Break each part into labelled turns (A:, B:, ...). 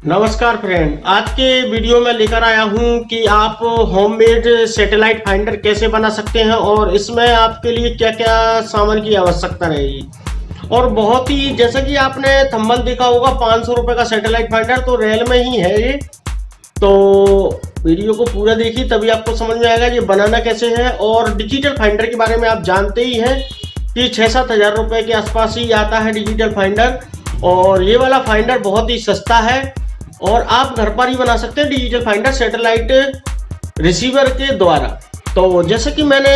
A: नमस्कार फ्रेंड, आज के वीडियो में लेकर आया हूं कि आप होममेड सैटेलाइट फाइंडर कैसे बना सकते हैं और इसमें आपके लिए क्या-क्या सामान की आवश्यकता रहेगी। और बहुत ही जैसा कि आपने थंबनेल देखा होगा 500 रुपए का सैटेलाइट फाइंडर तो रियल में ही है ये। तो वीडियो को पूरा देखिए तभी आपको समझ में आएगा ये बनाना कैसे है। और डिजिटल फाइंडर के बारे में आप जानते ही हैं कि 6-7 हज़ार रुपए के आसपास ही आता है डिजिटल फाइंडर। और ये वाला फाइंडर बहुत ही सस्ता है और आप घर पर ही बना सकते हैं डिजिटल फाइंडर सैटेलाइट रिसीवर के द्वारा। तो जैसे कि मैंने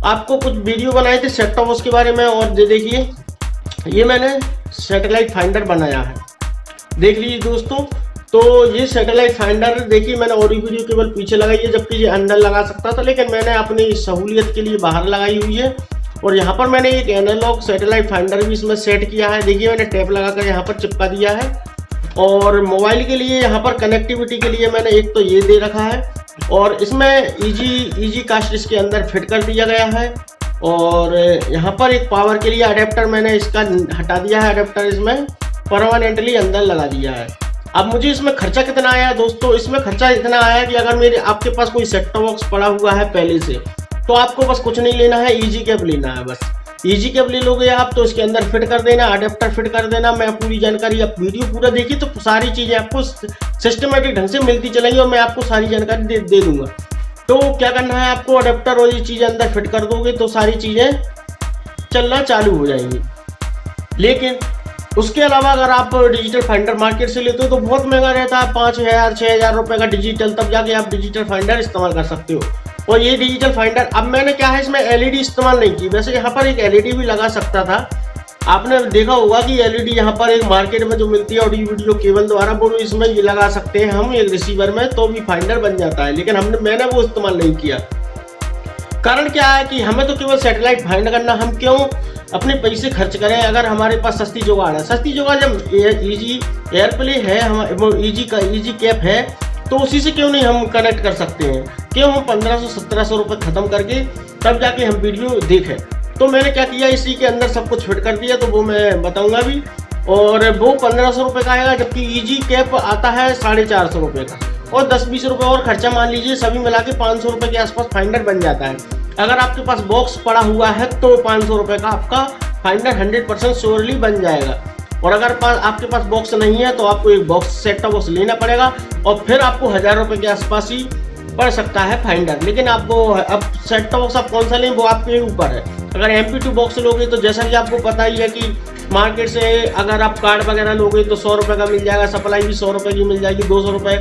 A: आपको कुछ वीडियो बनाए थे सेट टॉप बॉक्स के बारे में, और ये देखिए ये मैंने सैटेलाइट फाइंडर बनाया है, देख लीजिए दोस्तों। तो ये सैटेलाइट फाइंडर देखिए मैंने ऑडियो वीडियो केवल पीछे लगाई है, जबकि ये अंदर लगा सकता था, लेकिन मैंने अपनी सहूलियत के लिए बाहर लगाई हुई है। और यहाँ पर मैंने एक एनालॉग सैटेलाइट फाइंडर भी इसमें सेट किया है, देखिए मैंने टेप लगाकर यहाँ पर चिपका दिया है। और मोबाइल के लिए यहाँ पर कनेक्टिविटी के लिए मैंने एक तो ये दे रखा है, और इसमें इजी कास्ट इसके अंदर फिट कर दिया गया है। और यहाँ पर एक पावर के लिए अडेप्टर मैंने इसका हटा दिया है, अडेप्टर इसमें परमानेंटली अंदर लगा दिया है। अब मुझे इसमें खर्चा कितना आया दोस्तों, इसमें खर्चा इतना आया कि अगर आपके पास कोई सेट टॉप बॉक्स पड़ा हुआ है पहले से, तो आपको बस कुछ नहीं लेना है, इजी कैप लेना है। बस इजी केबल ले लोगे आप तो इसके अंदर फिट कर देना, अडेप्टर फिट कर देना। मैं पूरी जानकारी, आप वीडियो पूरा देखिए तो सारी चीज़ें आपको सिस्टमेटिक ढंग से मिलती चलेंगी और मैं आपको सारी जानकारी दे दूंगा। तो क्या करना है आपको, अडेप्टर और ये चीज़ें अंदर फिट कर दोगे तो सारी चीज़ें चलना चालू हो जाएंगी। लेकिन उसके अलावा अगर आप डिजिटल फाइंडर मार्केट से लेते हो तो बहुत महंगा रहता है, 5,000-6,000 रुपये का डिजिटल, तब जाके आप डिजिटल फाइंडर इस्तेमाल कर सकते हो। और ये डिजिटल फाइंडर, अब मैंने क्या है इसमें एलईडी इस्तेमाल नहीं की, वैसे यहाँ पर एक एलईडी भी लगा सकता था। आपने देखा होगा कि एलईडी यहाँ पर एक मार्केट में जो मिलती है ऑडियो वीडियो केबल द्वारा, वो इसमें ये लगा सकते हैं हम एक रिसीवर में, तो भी फाइंडर बन जाता है। लेकिन मैंने वो इस्तेमाल नहीं किया। कारण क्या है कि हमें तो केवल सैटेलाइट फाइंड करना, हम क्यों अपने पैसे खर्च करें अगर हमारे पास सस्ती जुगाड़ है। सस्ती जुगाड़ जब इजी एयरप्ले है, हम इजी कैप है, तो उसी से क्यों नहीं हम कनेक्ट कर सकते हैं। क्यों हम 1500-1700 रुपये खत्म करके तब जाके हम वीडियो देखें। तो मैंने क्या किया, इसी के अंदर सब कुछ फिट कर दिया, तो वो मैं बताऊंगा भी। और वो 1500 रुपये का आएगा, जबकि इजी कैप आता है 450 रुपये का। और 10-20 रुपये और खर्चा मान लीजिए, सभी मिला के 500 रुपये के आसपास फाइंडर बन जाता है। अगर आपके पास बॉक्स पड़ा हुआ है तो 500 रुपये का आपका फाइंडर 100% श्योरली बन जाएगा। और अगर आपके पास बॉक्स नहीं है तो आपको एक बॉक्स सेट टॉप बॉक्स लेना पड़ेगा, और फिर आपको 1000 रुपये के आसपास ही पड़ सकता है फाइंडर। लेकिन आपको अब सेट टॉप बॉक्स आप कौन सा लें वो आपके ऊपर है। अगर MP2 बॉक्स लोगे तो जैसा कि आपको पता ही है कि मार्केट से अगर आप कार्ड वगैरह लोगे तो 100 रुपये का मिल जाएगा, सप्लाई भी 100 रुपये की मिल जाएगी, 200 रुपये,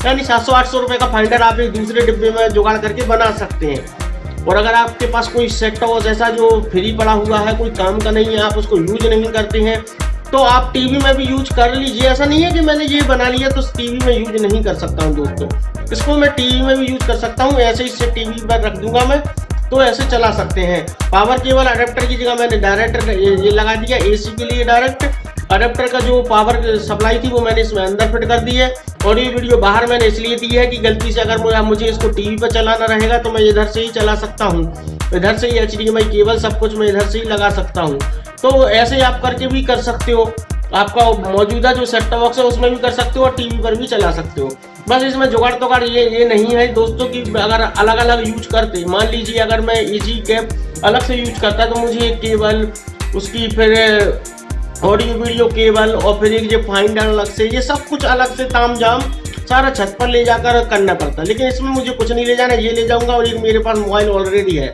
A: यानी 700-800 रुपये का फाइंडर आप एक दूसरे डिब्बे में जुगाड़ करके बना सकते हैं। और अगर आपके पास कोई सेट टॉप बॉक्स ऐसा जो फ्री पड़ा हुआ है, कोई काम का नहीं है, आप उसको यूज नहीं करते हैं, तो आप टीवी में भी यूज कर लीजिए। ऐसा नहीं है कि मैंने ये बना लिया तो टीवी में यूज नहीं कर सकता हूँ दोस्तों, इसको मैं टीवी में भी यूज कर सकता हूँ। ऐसे ही से टीवी पर रख दूंगा मैं, तो ऐसे चला सकते हैं। पावर केबल अडेप्टर की जगह मैंने डायरेक्ट ये लगा दिया, AC के लिए डायरेक्ट अडेप्टर का जो पावर सप्लाई थी वो मैंने इसमें अंदर फिट कर दी है। और ये वीडियो बाहर मैंने इसलिए दी है कि गलती से अगर मुझे इसको टीवी पर चलाना रहेगा तो मैं इधर से ही चला सकता हूँ, इधर से ही HDMI केबल सब कुछ मैं इधर से ही लगा सकता हूँ। तो ऐसे आप करके भी कर सकते हो, आपका मौजूदा जो सेट टॉप बॉक्स है उसमें भी कर सकते हो और टीवी पर भी चला सकते हो। बस इसमें जुगाड़ तोगाड़ ये नहीं है दोस्तों कि अगर अलग अलग यूज करते, मान लीजिए अगर मैं इजी कैप अलग से यूज करता तो मुझे एक केबल, उसकी फिर ऑडियो वीडियो केबल, और फिर एक जो फाइंडर अलग से, ये सब कुछ अलग से तामझाम सारा छत पर ले जाकर करना पड़ता। लेकिन इसमें मुझे कुछ नहीं ले जाना, ये ले जाऊंगा और एक मेरे पास मोबाइल ऑलरेडी है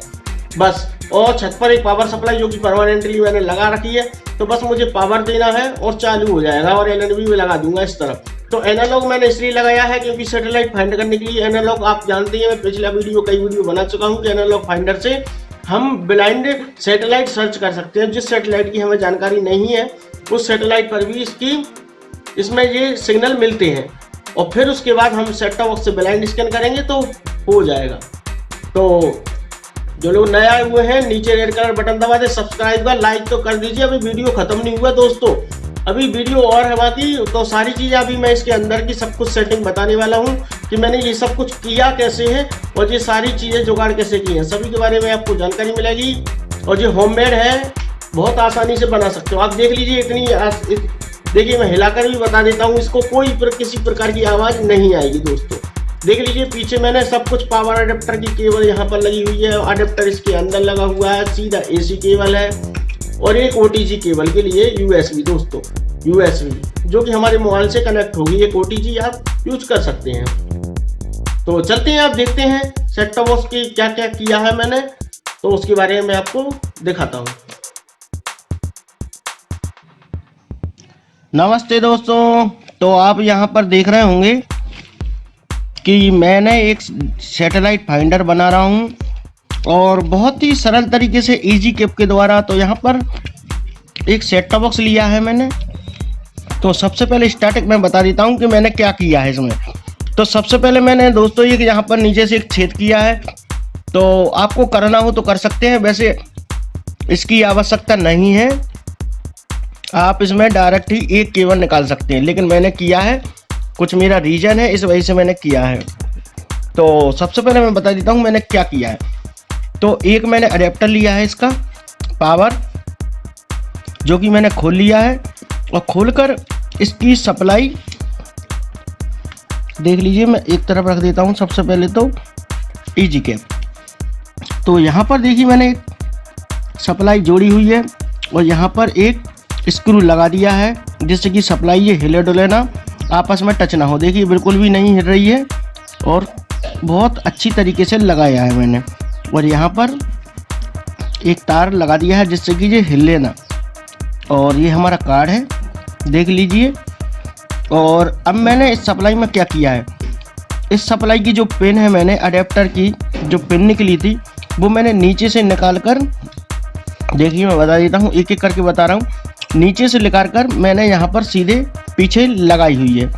A: बस, और छत पर एक पावर सप्लाई जो कि परमानेंटली मैंने लगा रखी है, तो बस मुझे पावर देना है और चालू हो जाएगा। और LNB भी लगा दूंगा इस तरफ। तो एनालॉग मैंने इसलिए लगाया है क्योंकि सैटेलाइट फाइंड करने के लिए एनालॉग, आप जानते हैं मैं पिछला कई वीडियो बना चुका हूँ कि एनालॉग फाइंडर से हम ब्लाइंड सैटेलाइट सर्च कर सकते हैं। जिस सैटेलाइट की हमें जानकारी नहीं है उस सैटेलाइट पर भी इसमें ये सिग्नल मिलते हैं, और फिर उसके बाद हम सेट टॉप बॉक्स से ब्लाइंड स्कैन करेंगे तो हो जाएगा। तो जो लोग नए आए हुए हैं नीचे रेड कलर बटन दबा दे, सब्सक्राइब का लाइक तो कर दीजिए। अभी वीडियो खत्म नहीं हुआ दोस्तों, अभी वीडियो और है बाकी। तो सारी चीज़ें अभी मैं इसके अंदर की सब कुछ सेटिंग बताने वाला हूँ कि मैंने ये सब कुछ किया कैसे है और ये सारी चीज़ें जुगाड़ कैसे की हैं, सभी के बारे में आपको जानकारी मिलेगी। और ये होममेड है, बहुत आसानी से बना सकते हो। आप देख लीजिए देखिए मैं हिलाकर भी बता देता हूँ, इसको किसी प्रकार की आवाज़ नहीं आएगी दोस्तों। देख लीजिए पीछे मैंने सब कुछ पावर अडेप्टर की केबल यहाँ पर लगी हुई है, अडेप्टर इसके अंदर लगा हुआ है, सीधा AC केबल है और एक OTG केबल के लिए USB दोस्तों, USB जो कि हमारे मोबाइल से कनेक्ट होगी। एक OTG आप यूज कर सकते हैं। तो चलते हैं, आप देखते हैं सेट टॉप बॉक्स की क्या क्या किया है मैंने, तो उसके बारे में मैं आपको दिखाता हूँ। नमस्ते दोस्तों, तो आप यहाँ पर देख रहे होंगे कि मैंने एक सैटेलाइट फाइंडर बना रहा हूँ और बहुत ही सरल तरीके से इजी कैप के द्वारा। तो यहाँ पर एक सेट टॉप बॉक्स लिया है मैंने। तो सबसे पहले स्टार्टिंग में बता देता हूँ कि मैंने क्या किया है इसमें। तो सबसे पहले मैंने दोस्तों ये कि यहाँ पर नीचे से एक छेद किया है। तो आपको करना हो तो कर सकते हैं, वैसे इसकी आवश्यकता नहीं है, आप इसमें डायरेक्ट ही एक केबल निकाल सकते हैं, लेकिन मैंने किया है, कुछ मेरा रीजन है, इस वजह से मैंने किया है। तो सबसे पहले मैं बता देता हूँ मैंने क्या किया है। तो एक मैंने अडेप्टर लिया है इसका पावर, जो कि मैंने खोल लिया है और खोलकर इसकी सप्लाई देख लीजिए, मैं एक तरफ रख देता हूँ। सबसे पहले तो इजी कैप, तो यहाँ पर देखिए मैंने एक सप्लाई जोड़ी हुई है और यहाँ पर एक स्क्रू लगा दिया है, जिससे कि सप्लाई ये हिले डुले ना, आपस में टच ना हो। देखिए बिल्कुल भी नहीं हिल रही है और बहुत अच्छी तरीके से लगाया है मैंने। और यहाँ पर एक तार लगा दिया है जिससे कि ये हिले ना। और ये हमारा कार्ड है, देख लीजिए। और अब मैंने इस सप्लाई में क्या किया है, इस सप्लाई की जो पिन है, मैंने अडेप्टर की जो पिन निकली थी वो मैंने नीचे से निकाल कर, देखिए मैं बता देता हूँ, एक एक करके बता रहा हूँ। नीचे से निकाल कर मैंने यहाँ पर सीधे पीछे लगाई हुई है।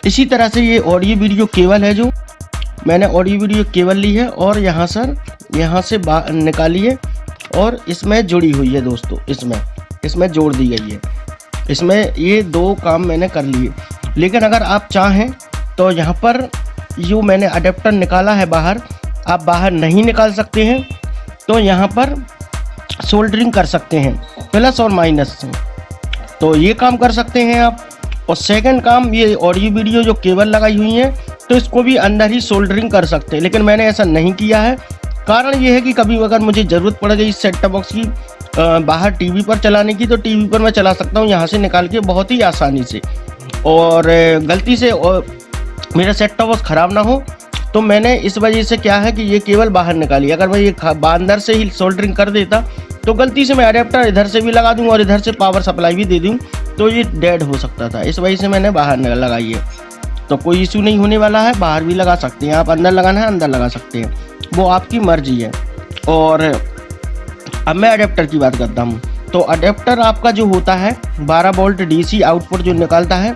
A: इसी तरह से ये ऑडियो वीडियो केबल है, जो मैंने ऑडियो वीडियो केबल ली है और यहाँ से बाहर निकाली है और इसमें जुड़ी हुई है दोस्तों, इसमें जोड़ दी गई है। इसमें ये दो काम मैंने कर लिए। लेकिन अगर आप चाहें तो यहाँ पर जो मैंने अडेप्टर निकाला है बाहर, आप बाहर नहीं निकाल सकते हैं, तो यहाँ पर सोल्डरिंग कर सकते हैं प्लस और माइनस से, तो ये काम कर सकते हैं आप। और सेकंड काम, ये ऑडियो वीडियो जो केबल लगाई हुई है तो इसको भी अंदर ही सोल्डरिंग कर सकते हैं, लेकिन मैंने ऐसा नहीं किया है। कारण ये है कि कभी अगर मुझे ज़रूरत पड़ गई सेट टॉप बॉक्स की बाहर टीवी पर चलाने की, तो टीवी पर मैं चला सकता हूँ यहाँ से निकाल के बहुत ही आसानी से। और गलती से मेरा सेट टॉप बॉक्स ख़राब ना हो, तो मैंने इस वजह से क्या है कि ये केबल बाहर निकाली। अगर मैं ये अंदर से ही सोल्डरिंग कर देता तो गलती से मैं अडेप्टर इधर से भी लगा दूँ और इधर से पावर सप्लाई भी दे दूँ, तो ये डेड हो सकता था। इस वजह से मैंने बाहर लगाई है। तो कोई इशू नहीं होने वाला है, बाहर भी लगा सकते हैं आप, अंदर लगाना है अंदर लगा सकते हैं, वो आपकी मर्जी है। और अब मैं अडेप्टर की बात करता हूँ। तो अडेप्टर आपका जो होता है 12 वोल्ट DC आउटपुट जो निकालता है,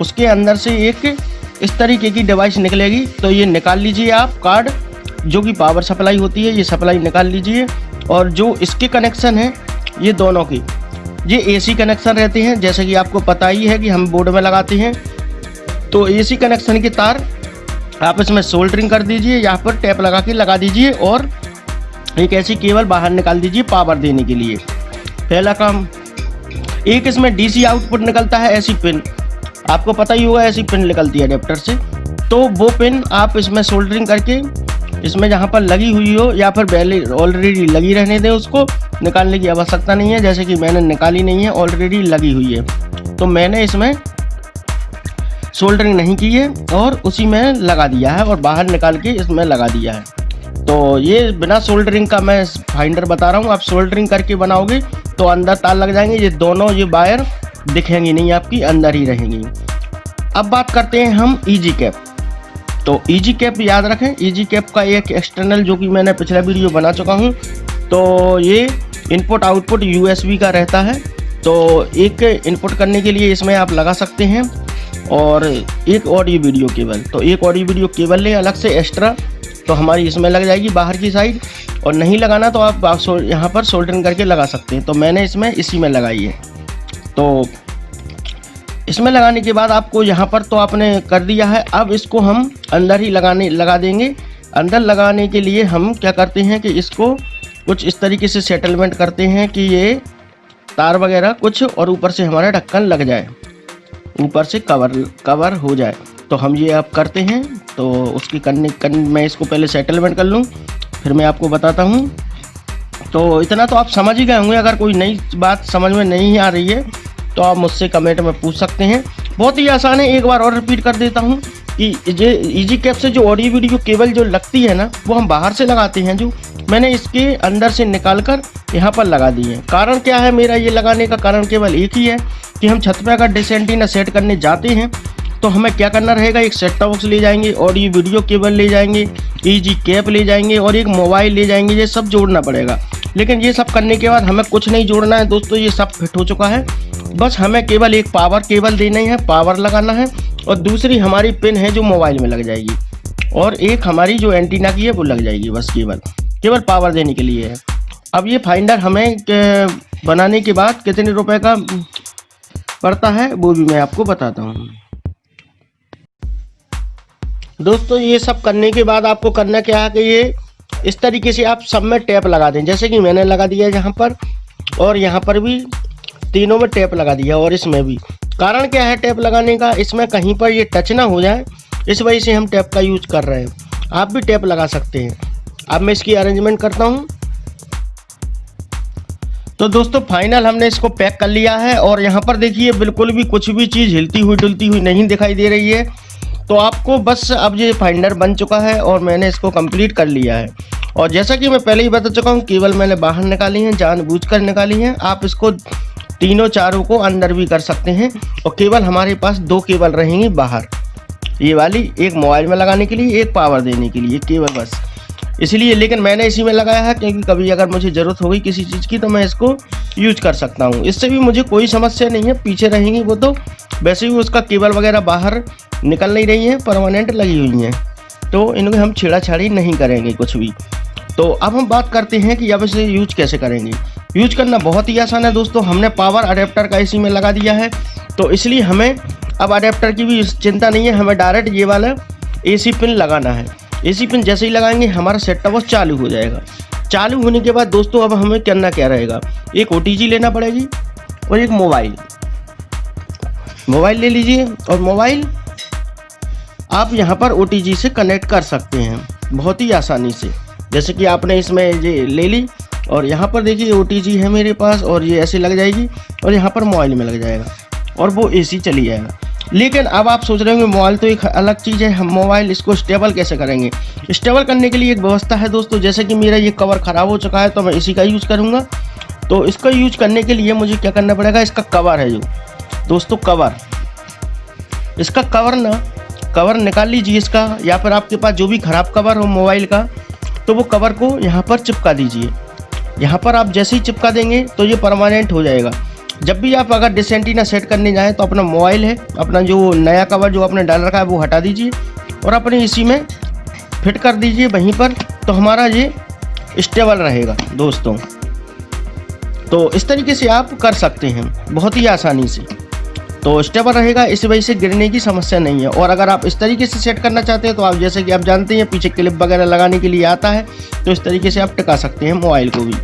A: उसके अंदर से एक इस तरीके की डिवाइस निकलेगी। तो ये निकाल लीजिए आप, कार्ड जो कि पावर सप्लाई होती है, ये सप्लाई निकाल लीजिए। और जो इसके कनेक्शन है ये दोनों की, ये AC कनेक्शन रहते हैं, जैसे कि आपको पता ही है कि हम बोर्ड में लगाते हैं। तो AC कनेक्शन के तार आप इसमें सोल्डरिंग कर दीजिए, यहाँ पर टैप लगा के लगा दीजिए और एक ऐसी केबल बाहर निकाल दीजिए पावर देने के लिए। पहला काम। एक इसमें DC आउटपुट निकलता है, ऐसी पिन आपको पता ही होगा, ऐसी पिन निकलती है अडेप्टर से। तो वो पिन आप इसमें सोल्डरिंग करके, इसमें जहाँ पर लगी हुई हो या फिर पहले ऑलरेडी लगी रहने दें, उसको निकालने की आवश्यकता नहीं है। जैसे कि मैंने निकाली नहीं है, ऑलरेडी लगी हुई है, तो मैंने इसमें सोल्डरिंग नहीं की है और उसी में लगा दिया है और बाहर निकाल के इसमें लगा दिया है। तो ये बिना सोल्डरिंग का मैं फाइंडर बता रहा हूँ। आप सोल्डरिंग करके बनाओगे तो अंदर तार लग जाएंगे, ये दोनों ये वायर दिखेंगी नहीं आपकी, अंदर ही रहेंगी। अब बात करते हैं हम इजी कैप। तो इजी कैप याद रखें, इजी कैप का एक एक्सटर्नल जो कि मैंने पिछला वीडियो बना चुका हूँ, तो ये इनपुट आउटपुट USB का रहता है। तो एक इनपुट करने के लिए इसमें आप लगा सकते हैं और एक ऑडियो वीडियो केबल। तो एक ऑडियो वीडियो केबल ले अलग से एक्स्ट्रा, तो हमारी इसमें लग जाएगी बाहर की साइड। और नहीं लगाना तो आप यहाँ पर सोल्डरिंग करके लगा सकते हैं। तो मैंने इसमें इसी में लगाई है। तो इसमें लगाने के बाद आपको यहाँ पर तो आपने कर दिया है। अब इसको हम अंदर ही लगा देंगे। अंदर लगाने के लिए हम क्या करते हैं कि इसको कुछ इस तरीके से सेटलमेंट करते हैं कि ये तार वगैरह कुछ, और ऊपर से हमारा ढक्कन लग जाए, ऊपर से कवर हो जाए। तो हम ये अब करते हैं। तो उसकी मैं इसको पहले सेटलमेंट कर लूँ, फिर मैं आपको बताता हूँ। तो इतना तो आप समझ ही गए होंगे। अगर कोई नई बात समझ में नहीं आ रही है तो आप मुझसे कमेंट में पूछ सकते हैं। बहुत ही आसान है, एक बार और रिपीट कर देता हूँ कि ये इजी कैप से जो ऑडियो वीडियो केबल जो लगती है ना, वो हम बाहर से लगाते हैं। जो मैंने इसके अंदर से निकाल कर यहाँ पर लगा दी है। कारण क्या है मेरा ये लगाने का कारण केवल एक ही है कि हम छत पे अगर डिश एंटीना सेट करने जाते हैं तो हमें क्या करना रहेगा, एक सेट टॉप बॉक्स ले जाएंगे, ऑडियो वीडियो केबल ले जाएंगे, इजी कैप ले जाएंगे और एक मोबाइल ले जाएंगे। ये सब जोड़ना पड़ेगा। लेकिन ये सब करने के बाद हमें कुछ नहीं जोड़ना है दोस्तों, ये सब फिट हो चुका है। बस हमें केवल एक पावर केबल देनी है, पावर लगाना है, और दूसरी हमारी पिन है जो मोबाइल में लग जाएगी, और एक हमारी जो एंटीना की है वो लग जाएगी। बस केवल पावर देने के लिए है। अब ये फाइंडर हमें बनाने के बाद कितने रुपए का पड़ता है वो भी मैं आपको बताता हूँ। दोस्तों ये सब करने के बाद आपको करना क्या है कि ये इस तरीके से आप सब में टैप लगा दें, जैसे कि मैंने लगा दिया है यहाँ पर, और यहाँ पर भी तीनों में टैप लगा दिया, और इसमें भी। कारण क्या है टैप लगाने का, इसमें कहीं पर ये टच ना हो जाए, इस वजह से हम टैप का यूज कर रहे हैं। आप भी टैप लगा सकते हैं। अब मैं इसकी अरेंजमेंट करता हूँ। तो दोस्तों फाइनल हमने इसको पैक कर लिया है, और यहाँ पर देखिए बिल्कुल भी कुछ भी चीज़ हिलती हुई डुलती हुई नहीं दिखाई दे रही है। तो आपको बस अब ये फाइंडर बन चुका है और मैंने इसको कंप्लीट कर लिया है। और जैसा कि मैं पहले ही बता चुका हूँ, केबल मैंने बाहर निकाली है, जानबूझकर निकाली है। आप इसको तीनों चारों को अंदर भी कर सकते हैं। और केबल हमारे पास दो केबल रहेंगी बाहर, ये वाली, एक मोबाइल में लगाने के लिए, एक पावर देने के लिए केबल, बस इसलिए। लेकिन मैंने इसी में लगाया है क्योंकि कभी अगर मुझे ज़रूरत होगी किसी चीज़ की तो मैं इसको यूज कर सकता हूँ। इससे भी मुझे कोई समस्या नहीं है। पीछे रहेंगी वो तो वैसे भी उसका केबल वगैरह बाहर निकल नहीं रही है, परमानेंट लगी हुई हैं, तो इनको हम छेड़ाछाड़ी नहीं करेंगे कुछ भी। तो अब हम बात करते हैं कि अब इसे यूज कैसे करेंगे। यूज करना बहुत ही आसान है दोस्तों। हमने पावर अडेप्टर का इसी में लगा दिया है, तो इसलिए हमें अब अडेप्टर की भी चिंता नहीं है। हमें डायरेक्ट ये वाला AC पिन लगाना है। AC पिन जैसे ही लगाएंगे हमारा सेट टॉप बॉक्स चालू हो जाएगा। चालू होने के बाद दोस्तों अब हमें करना क्या रहेगा, एक OTG लेना पड़ेगी और एक मोबाइल ले लीजिए, और मोबाइल आप यहाँ पर OTG से कनेक्ट कर सकते हैं बहुत ही आसानी से। जैसे कि आपने इसमें ये ले ली, और यहाँ पर देखिए OTG है मेरे पास, और ये ऐसे लग जाएगी, और यहाँ पर मोबाइल में लग जाएगा, और वो AC चली जाएगा। लेकिन अब आप सोच रहे होंगे मोबाइल तो एक अलग चीज़ है, हम मोबाइल इसको स्टेबल कैसे करेंगे। स्टेबल करने के लिए एक व्यवस्था है दोस्तों। जैसे कि मेरा ये कवर ख़राब हो चुका है तो मैं इसी का यूज़ करूँगा। तो इसका यूज करने के लिए मुझे क्या करना पड़ेगा, इसका कवर है जो दोस्तों, कवर, इसका कवर निकाल लीजिए इसका, या फिर आपके पास जो भी ख़राब कवर हो मोबाइल का, तो वो कवर को यहाँ पर चिपका दीजिए। यहाँ पर आप जैसे ही चिपका देंगे तो ये परमानेंट हो जाएगा। जब भी आप अगर डिश एंटीना सेट करने जाएँ तो अपना मोबाइल है, अपना जो नया कवर जो आपने डाल रखा है वो हटा दीजिए और अपने इसी में फिट कर दीजिए वहीं पर, तो हमारा ये स्टेबल रहेगा दोस्तों। तो इस तरीके से आप कर सकते हैं बहुत ही आसानी से, तो स्टेबल रहेगा, इस वजह से गिरने की समस्या नहीं है। और अगर आप इस तरीके से सेट करना चाहते हैं तो आप जैसे कि आप जानते हैं पीछे क्लिप वगैरह लगाने के लिए आता है, तो इस तरीके से आप टिका सकते हैं मोबाइल को भी।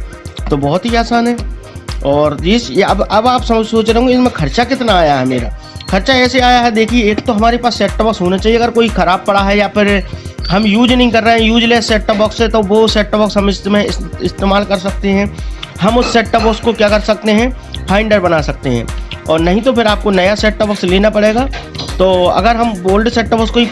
A: तो बहुत ही आसान है। और ये अब आप सोच रहे होंगे इसमें खर्चा कितना आया है। मेरा खर्चा ऐसे आया है, देखिए, एक तो हमारे पास सेट टॉप बॉक्स होना चाहिए। अगर कोई ख़राब पड़ा है या फिर हम यूज नहीं कर रहे हैं यूजलेस सेट टॉप बॉक्स है, तो वो सेट टॉप बॉक्स हम इसमें इस्तेमाल कर सकते हैं। हम उस सेट टॉप बॉक्स को क्या कर सकते हैं, फाइंडर बना सकते हैं। और नहीं तो फिर आपको नया सेट टॉप बॉक्स लेना पड़ेगा। तो अगर हम ओल्ड सेट टॉप बॉक्स को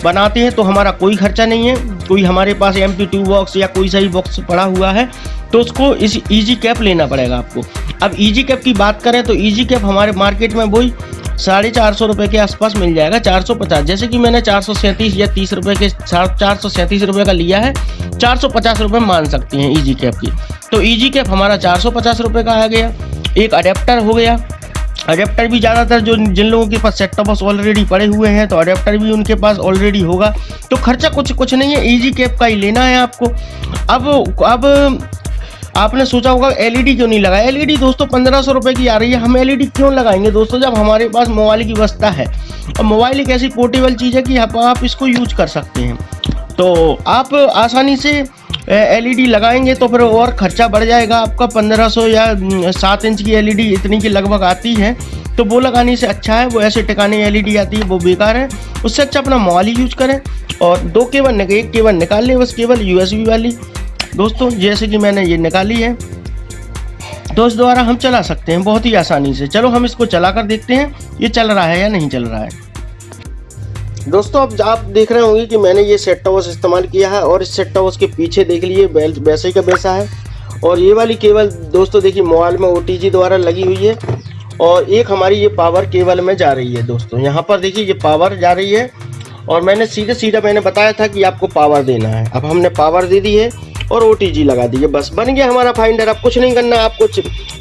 A: बनाते हैं तो हमारा कोई खर्चा नहीं है। कोई हमारे पास MP2 बॉक्स या कोई सही बॉक्स पड़ा हुआ है तो उसको इस इजी कैप लेना पड़ेगा आपको। अब इजी कैप की बात करें तो इजी कैप हमारे मार्केट में वही 450 रुपये के आसपास मिल जाएगा, 450। जैसे कि मैंने 437 या 30 रुपये के 437 रुपये का लिया है, 450 रुपये मान सकते हैं इजी कैप की। तो इजी कैप हमारा 450 रुपये का आ गया। एक अडेप्टर हो गया। अडेप्टर भी ज़्यादातर जो जिन लोगों के पास सेट टॉप बॉक्स ऑलरेडी पड़े हुए हैं तो अडेप्टर भी उनके पास ऑलरेडी होगा। तो खर्चा कुछ नहीं है, इजी कैप का ही लेना है आपको। अब आपने सोचा होगा LED क्यों नहीं लगाया। LED दोस्तों 1500 रुपये की आ रही है। हम LED क्यों लगाएंगे दोस्तों, जब हमारे पास मोबाइल की व्यवस्था है। और मोबाइल एक ऐसी पोर्टेबल चीज़ है कि आप इसको यूज कर सकते हैं। तो आप आसानी से एलईडी लगाएंगे तो फिर और खर्चा बढ़ जाएगा आपका। 1500 या 7 इंच की एलईडी इतनी की लगभग आती है, तो वो लगाने से अच्छा है, वो ऐसे टिकाने एलईडी आती है वो बेकार है। उससे अच्छा अपना मोबाइल ही यूज करें। और दो केबल, एक केबल निकाल लें बस, केबल यूएसबी वाली दोस्तों, जैसे कि मैंने ये निकाली है, तो इस द्वारा हम चला सकते हैं बहुत ही आसानी से। चलो हम इसको चला कर देखते हैं ये चल रहा है या नहीं चल रहा है। दोस्तों अब आप देख रहे होंगे कि मैंने ये सेट टॉप बॉक्स इस्तेमाल किया है, और इस सेट टॉप बॉक्स के पीछे देख लीजिए वैसे ही का वैसा है। और ये वाली केबल दोस्तों देखिए मोबाइल में ओटीजी द्वारा लगी हुई है, और एक हमारी ये पावर केबल में जा रही है दोस्तों। यहाँ पर देखिए ये पावर जा रही है, और मैंने सीधा मैंने बताया था कि आपको पावर देना है। अब हमने पावर दे दी है और ओटीजी लगा दी है, बस बन गया हमारा फाइंडर। अब कुछ नहीं करना, आपको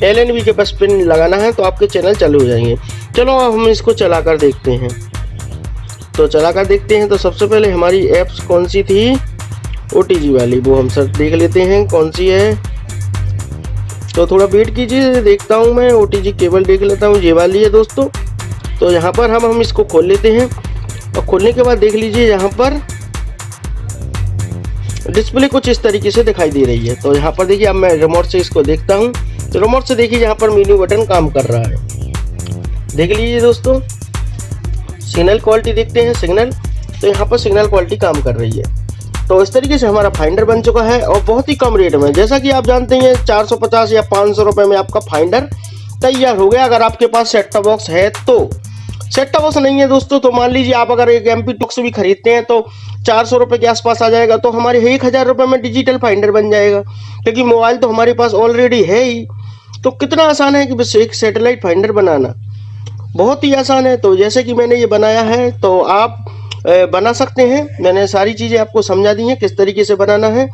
A: LNB के बस पिन लगाना है तो आपके चैनल चालू हो जाएंगे। चलो अब हम इसको चला कर देखते हैं। तो चला कर देखते हैं। तो सबसे पहले हमारी ऐप्स कौन सी थी, ओटीजी वाली, वो हम सब देख लेते हैं कौन सी है। तो थोड़ा वेट कीजिए, देखता हूँ मैं, ओटीजी केबल देख लेता हूँ, ये वाली है दोस्तों। तो यहाँ पर हम इसको खोल लेते हैं, और खोलने के बाद देख लीजिए यहाँ पर डिस्प्ले कुछ इस तरीके से दिखाई दे रही है। तो यहाँ पर देखिए अब मैं रिमोट से इसको देखता हूँ। तो रिमोट से देखिए यहाँ पर मेन्यू बटन काम कर रहा है, देख लीजिए दोस्तों। सिग्नल क्वालिटी देखते हैं, सिग्नल, तो यहाँ पर सिग्नल क्वालिटी काम कर रही है। तो इस तरीके से हमारा फाइंडर बन चुका है, और बहुत ही कम रेट में। जैसा कि आप जानते हैं 450 या 500 रुपये में आपका फाइंडर तैयार हो गया। अगर आपके पास सेट टॉप बॉक्स है तो, सेट टॉप बॉक्स नहीं है दोस्तों तो मान लीजिए आप अगर एक MP बॉक्स भी खरीदते हैं तो 400 रुपये के आसपास आ जाएगा, तो हमारे 1000 रुपये में डिजिटल फाइंडर बन जाएगा, क्योंकि मोबाइल तो हमारे पास ऑलरेडी है ही। तो कितना आसान है कि बस एक सैटेलाइट फाइंडर बनाना, बहुत ही आसान है। तो जैसे कि मैंने ये बनाया है तो आप बना सकते हैं। मैंने सारी चीज़ें आपको समझा दी हैं किस तरीके से बनाना है।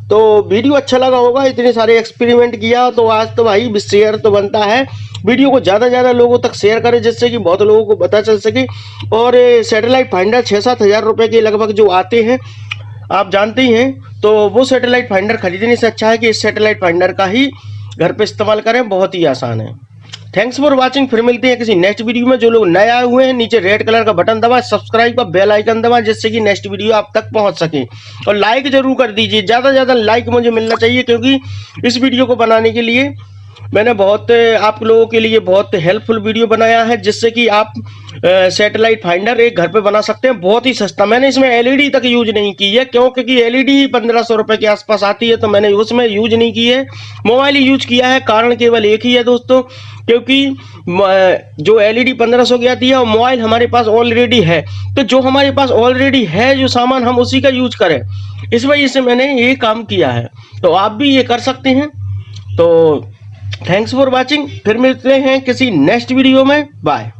A: तो वीडियो अच्छा लगा होगा, इतने सारे एक्सपेरिमेंट किया तो आज तो भाई शेयर तो बनता है। वीडियो को ज़्यादा ज़्यादा लोगों तक शेयर करें, जिससे कि बहुत लोगों को पता चल सके। और सैटेलाइट फाइंडर 6-7 हज़ार रुपये के लगभग जो आते हैं, आप जानते ही हैं। तो वो सैटेलाइट फाइंडर खरीदने से अच्छा है कि इस सैटेलाइट फाइंडर का ही घर पे इस्तेमाल करें, बहुत ही आसान है। Thanks for watching. फिर मिलते हैं किसी नेक्स्ट वीडियो में। जो लोग नए आए हुए हैं नीचे रेड कलर का बटन दबाएं, सब्सक्राइब का बेल आइकन दबाएं, जिससे कि नेक्स्ट वीडियो आप तक पहुंच सके। और लाइक जरूर कर दीजिए, ज़्यादा से ज़्यादा लाइक मुझे मिलना चाहिए, क्योंकि इस वीडियो को बनाने के लिए मैंने बहुत आप लोगों के लिए बहुत हेल्पफुल वीडियो बनाया है, जिससे कि आप सैटेलाइट फाइंडर एक घर पे बना सकते हैं बहुत ही सस्ता। मैंने इसमें LED तक यूज नहीं की है, क्यों? क्योंकि LED ही 1500 रुपये के आसपास आती है, तो मैंने उसमें यूज नहीं की है, मोबाइल ही यूज किया है। कारण केवल एक ही है दोस्तों, क्योंकि जो LED 1500 की आती है और मोबाइल हमारे पास ऑलरेडी है, तो जो हमारे पास ऑलरेडी है जो सामान, हम उसी का यूज करें, इस वजह से मैंने ये काम किया है। तो आप भी ये कर सकते हैं। तो थैंक्स फॉर वॉचिंग। फिर मिलते हैं किसी नेक्स्ट वीडियो में। बाय।